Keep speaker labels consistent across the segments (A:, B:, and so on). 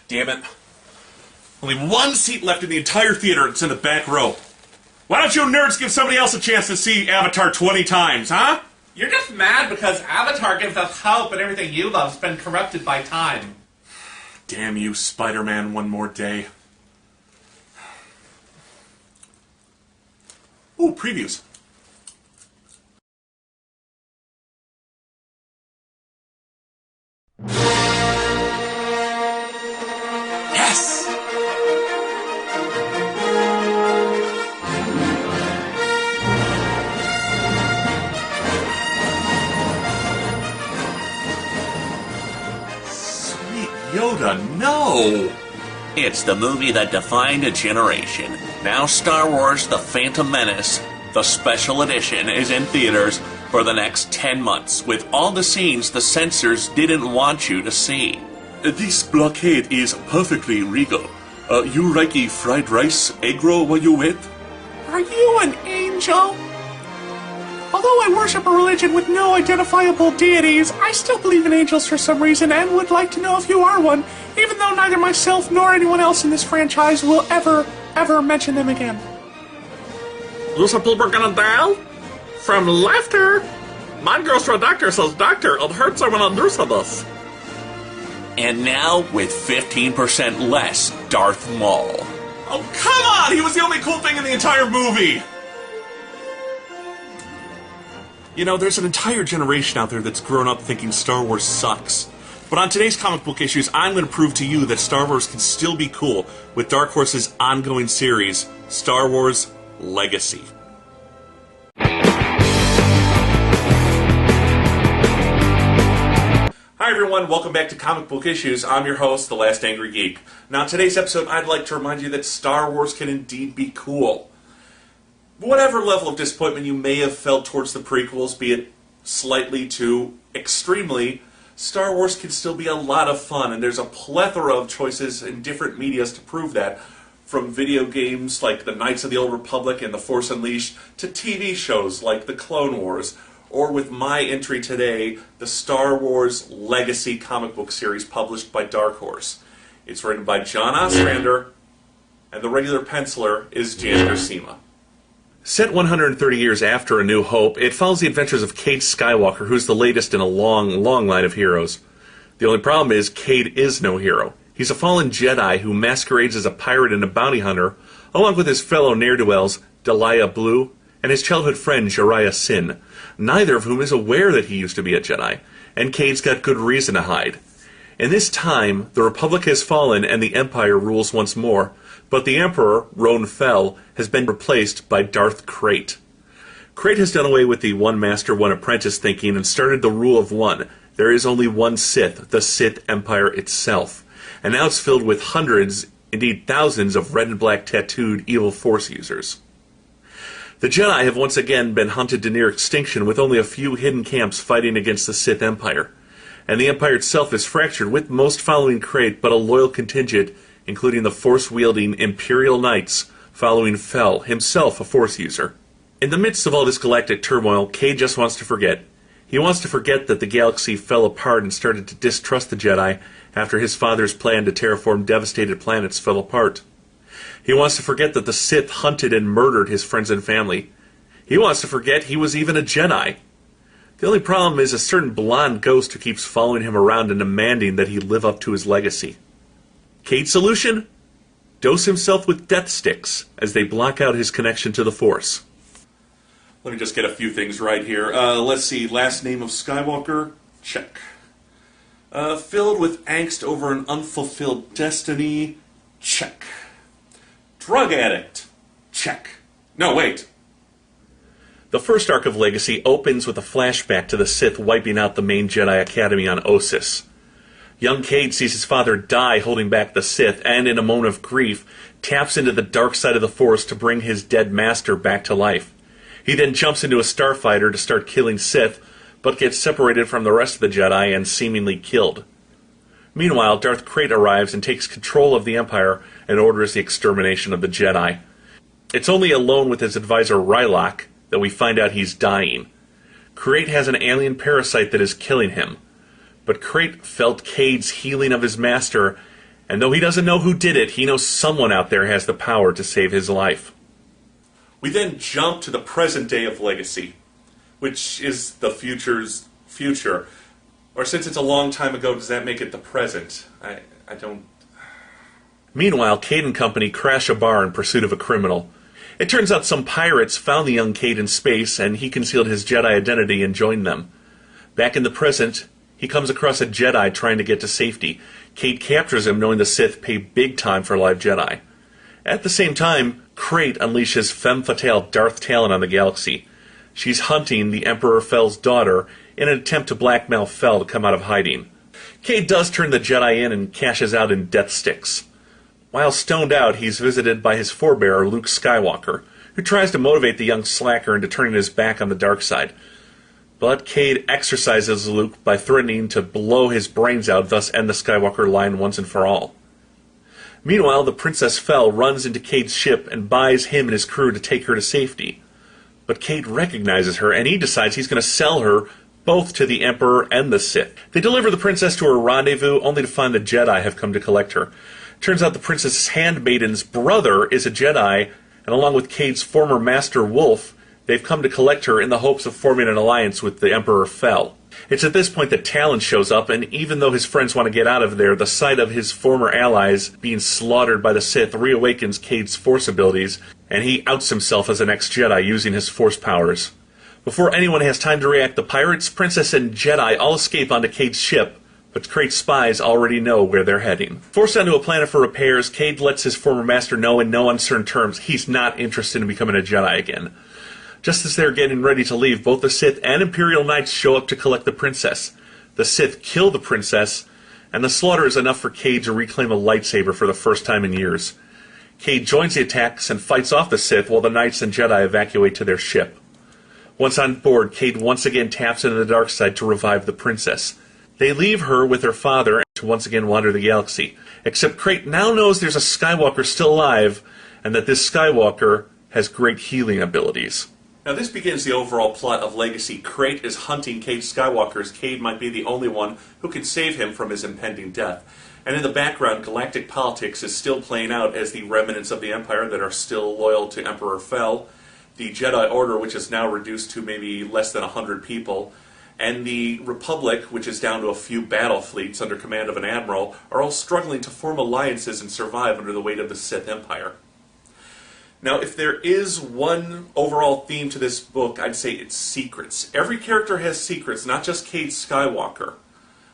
A: Damn it. Only one seat left in the entire theater. It's in the back row. Why don't you nerds give somebody else a chance to see Avatar 20 times, huh?
B: You're just mad because Avatar gives us hope and everything you love's been corrupted by time.
A: Damn you, Spider-Man, one more day. Ooh, previews. Yes! Sweet Yoda, no!
C: It's the movie that defined a generation. Now Star Wars The Phantom Menace, the special edition, is in theaters for the next 10 months, with all the scenes the censors didn't want you to see.
D: This blockade is perfectly regal. You like a fried rice egg roll while you wait?
E: Are you an angel? Although I worship a religion with no identifiable deities, I still believe in angels for some reason and would like to know if you are one, even though neither myself nor anyone else in this franchise will ever mention them again.
B: Those people gonna die? From laughter? Mine goes to a doctor says, Doctor, it hurts when I do this.
C: And now, with 15% less Darth Maul.
A: Oh, come on! He was the only cool thing in the entire movie! You know, there's an entire generation out there that's grown up thinking Star Wars sucks. But on today's comic book issues, I'm going to prove to you that Star Wars can still be cool with Dark Horse's ongoing series, Star Wars Legacy. Hi everyone, welcome back to Comic Book Issues. I'm your host, the Last Angry Geek. Now in today's episode, I'd like to remind you that Star Wars can indeed be cool. Whatever level of disappointment you may have felt towards the prequels, be it slightly to extremely, Star Wars can still be a lot of fun, and there's a plethora of choices in different medias to prove that, from video games like the Knights of the Old Republic and The Force Unleashed, to TV shows like The Clone Wars, or with my entry today, the Star Wars Legacy comic book series published by Dark Horse. It's written by John Ostrander, and the regular penciler is Jan Gersema. Set 130 years after A New Hope, it follows the adventures of Cade Skywalker, who's the latest in a long line of heroes. The only problem is, Cade is no hero. He's a fallen Jedi who masquerades as a pirate and a bounty hunter, along with his fellow ne'er-do-wells, Delia Blue, and his childhood friend, Jariah Sin, neither of whom is aware that he used to be a Jedi, and Cade's got good reason to hide. In this time, the Republic has fallen and the Empire rules once more, but the Emperor, Roan Fel, has been replaced by Darth Krayt. Krayt has done away with the one master, one apprentice thinking and started the rule of one. There is only one Sith, the Sith Empire itself. And now it's filled with hundreds, indeed thousands, of red and black tattooed evil Force users. The Jedi have once again been hunted to near extinction, with only a few hidden camps fighting against the Sith Empire. And the Empire itself is fractured, with most following Krayt, but a loyal contingent, including the Force-wielding Imperial Knights, following Fel, himself a Force user. In the midst of all this galactic turmoil, Cade just wants to forget. He wants to forget that the galaxy fell apart and started to distrust the Jedi after his father's plan to terraform devastated planets fell apart. He wants to forget that the Sith hunted and murdered his friends and family. He wants to forget he was even a Jedi. The only problem is a certain blonde ghost who keeps following him around and demanding that he live up to his legacy. Cade's solution? Dose himself with death sticks as they block out his connection to the Force. Let me just get a few things right here. Let's see, last name of Skywalker? Check. Filled with angst over an unfulfilled destiny? Check. Drug addict? Check. No, wait. The first arc of Legacy opens with a flashback to the Sith wiping out the main Jedi Academy on Ossus. Young Cade sees his father die holding back the Sith, and in a moment of grief, taps into the dark side of the Force to bring his dead master back to life. He then jumps into a starfighter to start killing Sith, but gets separated from the rest of the Jedi and seemingly killed. Meanwhile, Darth Krayt arrives and takes control of the Empire and orders the extermination of the Jedi. It's only alone with his advisor Rylock that we find out he's dying. Krayt has an alien parasite that is killing him, but Krayt felt Cade's healing of his master And though he doesn't know who did it, he knows someone out there has the power to save his life. We then jump to the present day of Legacy, which is the future's future. Or since it's a long time ago, does that make it the present? I don't... Meanwhile, Cade and company crash a bar in pursuit of a criminal. It turns out some pirates found the young Cade in space, and he concealed his Jedi identity and joined them. Back in the present, he comes across a Jedi trying to get to safety. Cade captures him, knowing the Sith pay big time for live Jedi. At the same time, Crate unleashes femme fatale Darth Talon on the galaxy. She's hunting the Emperor Fell's daughter in an attempt to blackmail Fell to come out of hiding. Cade does turn the Jedi in and cashes out in death sticks. While stoned out, he's visited by his forebearer, Luke Skywalker, who tries to motivate the young slacker into turning his back on the dark side. But Cade exorcises Luke by threatening to blow his brains out, thus end the Skywalker line once and for all. Meanwhile, the Princess Fell runs into Cade's ship and buys him and his crew to take her to safety. But Cade recognizes her, and he decides he's going to sell her both to the Emperor and the Sith. They deliver the princess to her rendezvous, only to find the Jedi have come to collect her. Turns out the princess's handmaiden's brother is a Jedi, and along with Cade's former master Wolf, they've come to collect her in the hopes of forming an alliance with the Emperor Fell. It's at this point that Talon shows up, and even though his friends want to get out of there, the sight of his former allies being slaughtered by the Sith reawakens Cade's Force abilities, and he outs himself as an ex-Jedi using his Force powers. Before anyone has time to react, the pirates, princess, and Jedi all escape onto Cade's ship, but Crate's spies already know where they're heading. Forced onto a planet for repairs, Cade lets his former master know in no uncertain terms he's not interested in becoming a Jedi again. Just as they're getting ready to leave, both the Sith and Imperial Knights show up to collect the princess. The Sith kill the princess, and the slaughter is enough for Cade to reclaim a lightsaber for the first time in years. Cade joins the attacks and fights off the Sith while the Knights and Jedi evacuate to their ship. Once on board, Cade once again taps into the dark side to revive the princess. They leave her with her father to once again wander the galaxy, except Crate now knows there's a Skywalker still alive, and that this Skywalker has great healing abilities. Now this begins the overall plot of Legacy. Crate is hunting Cade Skywalker, as Cade might be the only one who can save him from his impending death. And in the background, galactic politics is still playing out as the remnants of the Empire that are still loyal to Emperor Fell, the Jedi Order, which is now reduced to maybe less than 100 people, and the Republic, which is down to a few battle fleets under command of an admiral, are all struggling to form alliances and survive under the weight of the Sith Empire. Now, if there is one overall theme to this book, I'd say it's secrets. Every character has secrets, not just Cade Skywalker.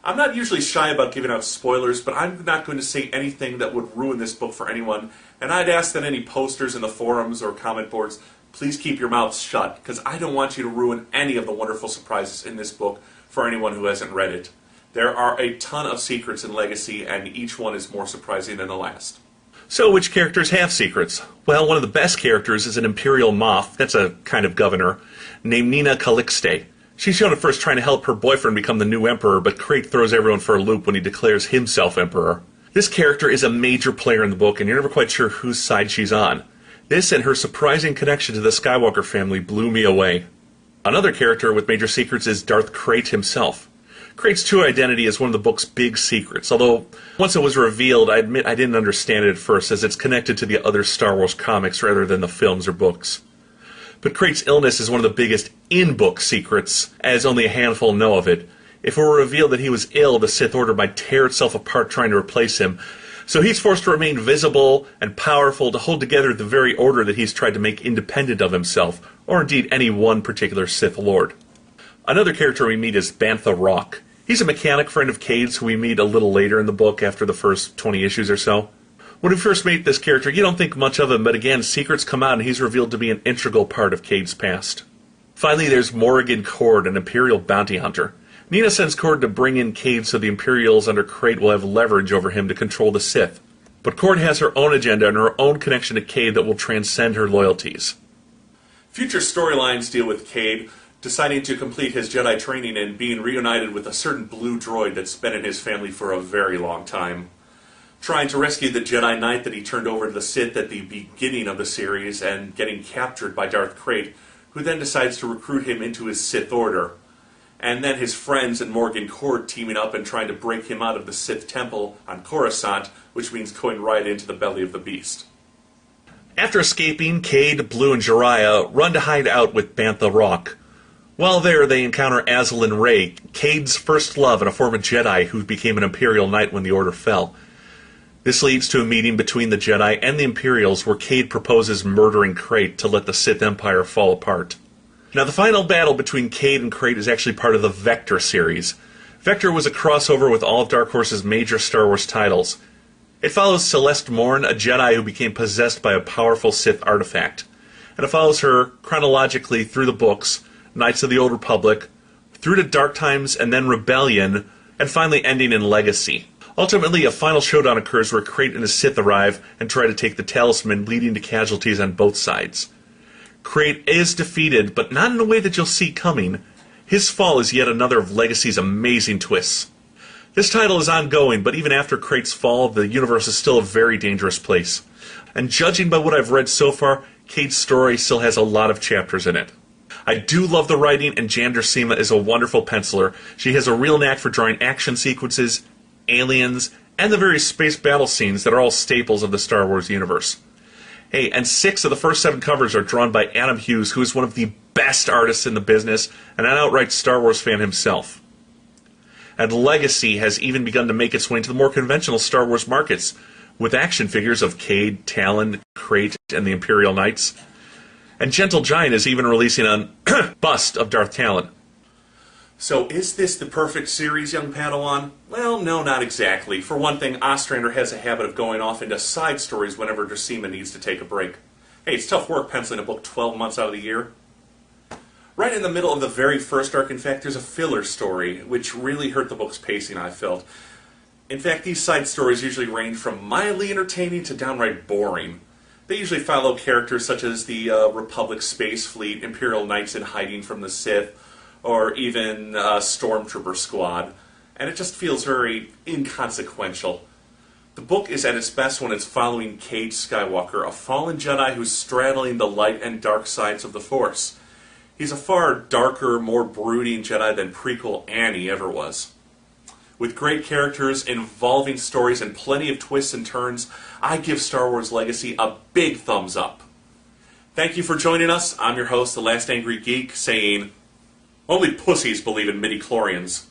A: I'm not usually shy about giving out spoilers, but I'm not going to say anything that would ruin this book for anyone, and I'd ask that any posters in the forums or comment boards, please keep your mouths shut, because I don't want you to ruin any of the wonderful surprises in this book for anyone who hasn't read it. There are a ton of secrets in Legacy, and each one is more surprising than the last. So, which characters have secrets? Well, one of the best characters is an Imperial Moth, that's a kind of governor, named Nina Calixte. She's shown at first trying to help her boyfriend become the new Emperor, but Crate throws everyone for a loop when he declares himself Emperor. This character is a major player in the book, and you're never quite sure whose side she's on. This and her surprising connection to the Skywalker family blew me away. Another character with major secrets is Darth Crate himself. Crate's true identity is one of the book's big secrets, although once it was revealed, I admit I didn't understand it at first, as it's connected to the other Star Wars comics rather than the films or books. But Crate's illness is one of the biggest in-book secrets, as only a handful know of it. If it were revealed that he was ill, the Sith Order might tear itself apart trying to replace him, so he's forced to remain visible and powerful to hold together the very order that he's tried to make independent of himself, or indeed any one particular Sith Lord. Another character we meet is Bantha Rock. He's a mechanic friend of Cade's who we meet a little later in the book after the first 20 issues or so. When we first meet this character, you don't think much of him, but again, secrets come out and he's revealed to be an integral part of Cade's past. Finally, there's Morrigan Cord, an Imperial bounty hunter. Nina sends Cord to bring in Cade so the Imperials under Crate will have leverage over him to control the Sith. But Cord has her own agenda and her own connection to Cade that will transcend her loyalties. Future storylines deal with Cade deciding to complete his Jedi training and being reunited with a certain blue droid that's been in his family for a very long time. Trying to rescue the Jedi Knight that he turned over to the Sith at the beginning of the series and getting captured by Darth Crate, who then decides to recruit him into his Sith Order. and then his friends and Morgan Cord teaming up and trying to break him out of the Sith Temple on Coruscant, which means going right into the belly of the beast.
F: After escaping, Cade, Blue, and Jiraiya run to hide out with Bantha Rock. While there, they encounter Azlyn Rae, Cade's first love and a former Jedi who became an Imperial Knight when the Order fell. This leads to a meeting between the Jedi and the Imperials where Cade proposes murdering Krayt to let the Sith Empire fall apart. Now, the final battle between Cade and Krayt is actually part of the Vector series. Vector was a crossover with all of Dark Horse's major Star Wars titles. It follows Celeste Morn, a Jedi who became possessed by a powerful Sith artifact. And it follows her chronologically through the books, Knights of the Old Republic, through to Dark Times and then Rebellion, and finally ending in Legacy. Ultimately, a final showdown occurs where Krayt and his Sith arrive and try to take the talisman, leading to casualties on both sides. Krayt is defeated, but not in a way that you'll see coming. His fall is yet another of Legacy's amazing twists. This title is ongoing, but even after Krayt's fall, the universe is still a very dangerous place. And judging by what I've read so far, Cade's story still has a lot of chapters in it. I do love the writing, and Jan Duursema is a wonderful penciler. She has a real knack for drawing action sequences, aliens, and the various space battle scenes that are all staples of the Star Wars universe. Hey, and 6 of the first 7 covers are drawn by Adam Hughes, who is one of the best artists in the business, and an outright Star Wars fan himself. And Legacy has even begun to make its way into the more conventional Star Wars markets, with action figures of Cade, Talon, Krayt, and the Imperial Knights. And Gentle Giant is even releasing a bust of Darth Talon.
A: So is this the perfect series, young Padawan? Well, no, not exactly. For one thing, Ostrander has a habit of going off into side stories whenever Duursema needs to take a break. Hey, it's tough work penciling a book 12 months out of the year. Right in the middle of the very first arc, in fact, there's a filler story, which really hurt the book's pacing, I felt. In fact, these side stories usually range from mildly entertaining to downright boring. They usually follow characters such as the Republic Space Fleet, Imperial Knights in hiding from the Sith, or even Stormtrooper Squad, and it just feels very inconsequential. The book is at its best when it's following Cade Skywalker, a fallen Jedi who's straddling the light and dark sides of the Force. He's a far darker, more brooding Jedi than prequel Annie ever was. With great characters, involving stories, and plenty of twists and turns, I give Star Wars Legacy a big thumbs up. Thank you for joining us. I'm your host, the Last Angry Geek, saying, only pussies believe in midi-chlorians.